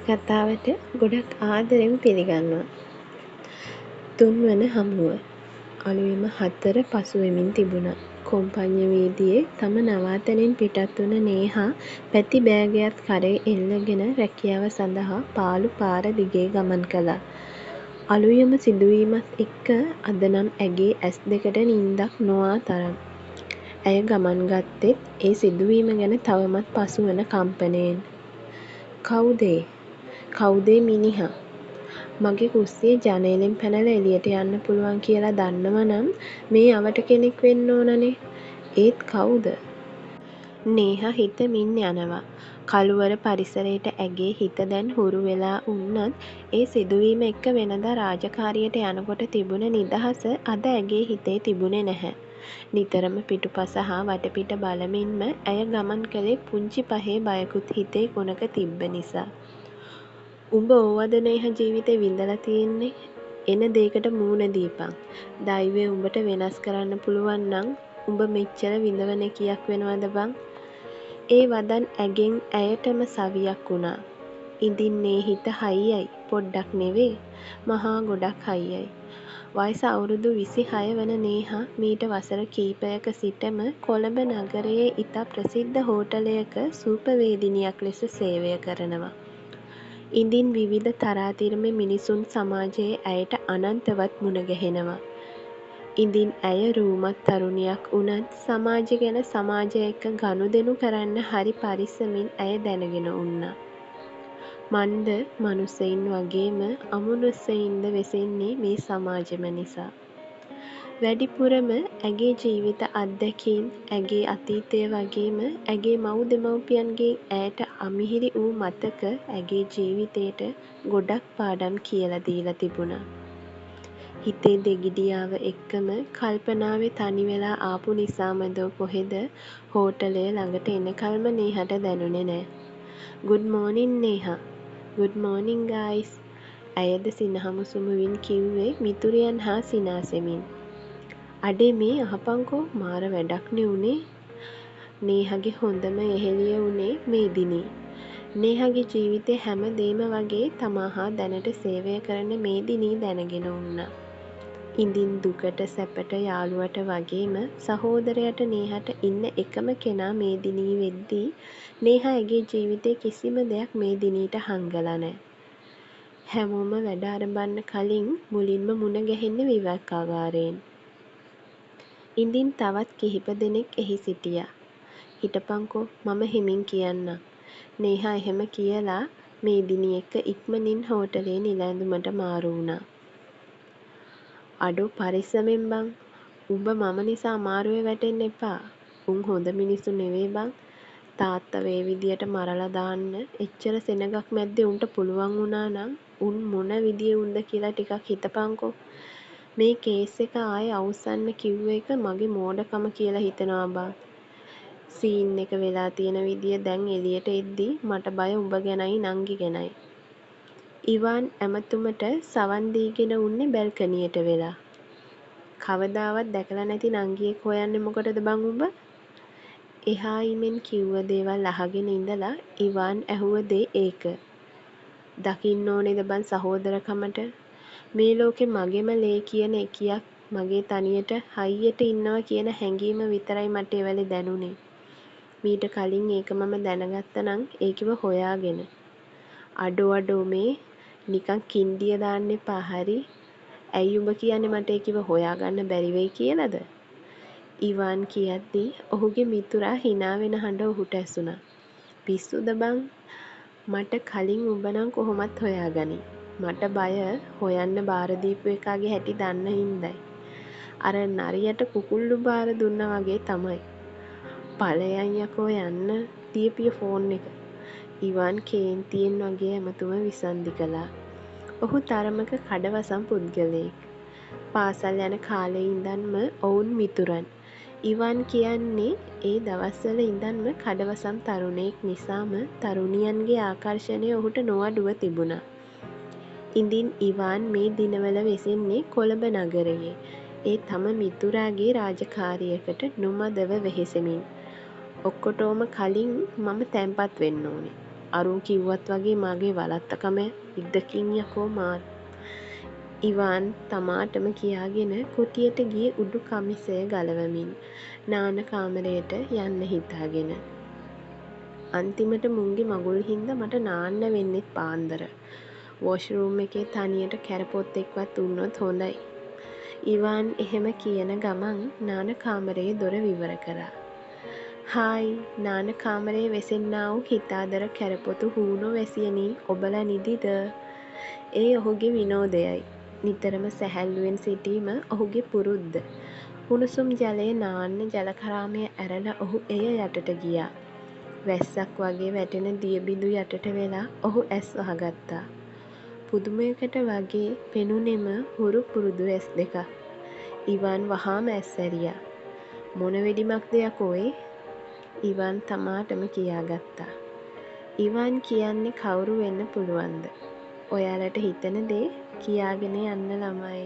කතාවට ගොඩක් ආදරෙන් පිළිගන්නවා. තුන්වන හමුව. අලුයම 4 පසුවෙමින් තිබුණා. කොම්පඤ්ඤ වීදියේ තම නවාතැනින් පිටත් වුණ නේහා පැති බෑගයත් කරේ එල්ලගෙන රැකියාව සඳහා පාළු පාර දිගේ ගමන් කළා. අලුයම සිදුවීමත් එක්ක අද නම් ඇගේ ඇස් දෙකට නින්දක් නොආ තරම්. ඇය ගමන් ගත්තෙත් ඒ සිදුවීම ගැන තවමත් පසුවන කම්පනයෙන්. කවුද ඒ මිනිහා? මගේ කුස්සියේ ජනේලෙන් පැනලා එළියට යන්න පුළුවන් කියලා දන්නවනම් මේ අවට කෙනෙක් වෙන්න ඕනනේ. ඒත් කවුද? නේහා හිතමින් යනවා. කළුවර පරිසරයට ඇගේ හිත දැන් හුරු වෙලා වුණත් ඒ සිදුවීම එක්ක වෙනදා රාජකාරියට යනකොට තිබුණ නිදහස අද ඇගේ හිතේ තිබුණේ නැහැ. නිතරම පිටුපස හා වටපිට බලමින්ම ඇය ගමන් කළේ පුංචි පහේ බයකුත් හිතේ කොනක තිබ්බ නිසා. උඹ ඕවද නේහා ජීවිතේ විඳලා තියෙන්නේ? එන දේකට මූණ දීපන්. දෛවය උඹට වෙනස් කරන්න පුළුවන් නම් උඹ මෙච්චර විඳවන කියක් වෙනවද බං? ඒ වදන් ඇගෙන් ඇයටම සවියක් වුණා. ඉඳින්නේ හිත හයියයි පොඩ්ඩක් නෙවේ මහා ගොඩක් හයියයි. වයස අවුරුදු 26 වන නේහා මීට වසර කීපයක සිටම කොළඹ නගරයේ ඉතා ප්‍රසිද්ධ හෝටලයක සූපවේදිනියක් ලෙස සේවය කරනවා. ඉඳින් විවිධ තරාතිරම මිනිසුන් සමාජයේ ඇයට අනන්තවත් මුණ ගැහෙනවා. ඉඳින් ඇය රූමත් තරුණියක් වුණත් සමාජය ගැන සමාජය එක්ක ගනුදෙනු කරන්න හරි පරිස්සමින් ඇය දැනගෙන උන්නා. මන්ද මනුස්සයින් වගේම අමනුස්සයින්ද වෙසෙන්නේ මේ සමාජෙම නිසා. වැඩිපුරම ඇගේ ජීවිත අත්දැකීම් ඇගේ අතීතය වගේම ඇගේ මව් දෙමව්පියන්ගේ ඇයට අමිහිරි වූ මතක ඇගේ ජීවිතේට ගොඩක් පාඩම් කියලා දීලා තිබුණා. හිතේ දෙගිඩියාව එක්කම කල්පනාවේ තනි වෙලා ආපු නිසාමදෝ කොහෙද හෝටලය ළඟට එනකල්ම නේහට දැනුනේ නෑ. "good morning නේහා. good morning guys." ඇයද සිනහමු සුමුවින් කිව්වේ මිතුරියන් හා සිනාසෙමින්. "අඩේ මේ අහපන්කෝ මාර වැඩක්නේ උනේ." නේහගේ හොඳම යෙහෙළිය උනේ මේ දිනේ. නේහගේ ජීවිතේ හැම දේම වගේ තමා හා දැනට සේවය කරන මේ දිනී දැනගෙන උන්නා. ඉඳින් දුකට සැපට යාළුවට වගේම සහෝදරයට නේහට ඉන්න එකම කෙනා මේ දිනී වෙද්දී නේහා ඇගේ ජීවිතේ කිසිම දෙයක් මේ දිනීට හංගලා නෑ. හැමෝම වැඩ අරඹන්න කලින් මුලින්ම මුණ ගැහෙන්නේ විවේකාගාරයෙන්. ඉඳින් තවත් කිහිප දෙනෙක් එහි සිටියා. "හිටපන්කෝ මම හෙමින් කියන්නම්." නේහා එහෙම කියලා මේ දිනී එක්ක ඉක්මනින් හෝටලේ නිල ඇඳුමට මාරු වුණා. "අඩෝ පරිස්සමෙන් බං. උඹ මම නිසා අමාරුවේ වැටෙන්න එපා. උන් හොඳ මිනිස්සු නෙවේ බං. තාත්තව ඒ විදියට මරලා දාන්න එච්චර සෙනගක් මැද්දේ උන්ට පුළුවන් වුණා නම් උන් මොන විදියේ උන්ද කියලා ටිකක් හිතපන්කෝ. මේ කේස් එක ආයේ අවුස්සන්න කිව්ව එක මගේ මෝඩකම කියලා හිතෙනවා බං. සීන් එක වෙලා තියෙන විදිය දැන් එළියට එද්දි මට බය උඹ ගැනයි නංගි ගැනයි." ඉවාන් ඇමතුමට සවන් දීගෙන උන්නේ බැල්කනියට වෙලා. "කවදාවත් දැකලා නැති නංගියෙක් හොයන්නේ මොකටද බං උඹ?" එහායිමෙන් කිව්ව දේවල් අහගෙන ඉඳලා ඉවාන් ඇහුව දේ ඒක. "දකින්න ඕනේද බං සහෝදරකමට? මේ ලෝකෙ මගෙම ලේ කියන එකියක් මගේ තනියට හයියට ඉන්නවා කියන හැඟීම විතරයි මට එවෙලේ දැනුනේ. මීට කලින් ඒක මම දැනගත්තා නම් ඒකිව හොයාගෙන." "අඩෝ මේ නිකන් කින්ඩිය දාන්න එපා හරි. ඇයි උඹ කියන්නේ මට ඒකිව හොයාගන්න බැරි වෙයි කියලාද?" ඉවාන් කියද්දී ඔහුගේ මිතුරා හිනා වෙන හඬ ඔහුට ඇසුණා. "පිස්සුද බං? මට කලින් උඹ නම් කොහොමත් හොයාගනි. මට බය හොයන්න බාර දීපු එකාගේ හැටි දන්න හින්දයි. අර නරියට කුකුල්ලු බාර දුන්නා වගේ තමයි." "පලයන් යකෝ යන්න තියපිය ෆෝන් එක." ඉවාන් කේන්තියෙන් වගේ ඇමතුම විසන්ධි කළා. ඔහු තරමක කඩවසම් පුද්ගලයෙක්. පාසල් යන කාලේ ඉඳන්ම ඔවුන් මිතුරන්. ඉවාන් කියන්නේ ඒ දවස්වල ඉඳන්ම කඩවසම් තරුණයෙක් නිසාම තරුණියන්ගේ ආකර්ෂණය ඔහුට නොඅඩුව තිබුණා. ඉඳින් ඉවාන් මේ දිනවල වෙසෙන්නේ කොළඹ නගරයේ. ඒ තම මිතුරාගේ රාජකාරියකට නොමදව වෙහෙසෙමින්. "ඔක්කොටෝම කලින් මම තැන්පත් වෙන්න ඕනේ. අරුන් කිව්වත් වගේ මගේ වලත්තකම ඉද්දකින් යකෝ මාත්. ඉවාන් තමාටම කියාගෙන කුටියට ගියේ උඩු කමිසය ගලවමින් නාන කාමරයට යන්න හිතාගෙන. අන්තිමට මුන්ගේ මගුල් හින්දා මට නාන්න වෙන්නෙත් පාන්දර. වොෂරූම් එකේ තනියට කැරපොත්තෙක්වත් උන්නොත් හොඳයි. ඉවාන් එහෙම කියන ගමන් නාන කාමරයේ දොර විවර කරා. හායි නාන කාමරයේ වෙසෙන්නා වූ හිතාදර කැරපොතු හූනෝ වැසියනි ඔබලා නිදිද? ඒ ඔහුගේ විනෝදයයි. නිතරම සැහැල්ලුවෙන් සිටීම ඔහුගේ පුරුද්ද. උණුසුම් ජලයේ නාන්න ජලකරාමය ඇරලා ඔහු එය යටට ගියා. වැස්සක් වගේ වැටෙන දියබිඳු යටට වෙලා ඔහු ඇස් වහගත්තා. පුදුමයකට වගේ පෙනුනෙම හුරු පුරුදු ඇස් දෙකක්. ඉවාන් වහාම ඇස් ඇරියා. මොන වෙඩිමක්ද යකෝ ඒ? ඉවාන් තමාටම කියාගත්තා. ඉවාන් කියන්නේ කවුරු වෙන්න පුළුවන්ද? ඔයාලට හිතෙන දේ කියාගෙන යන්න ළමයි.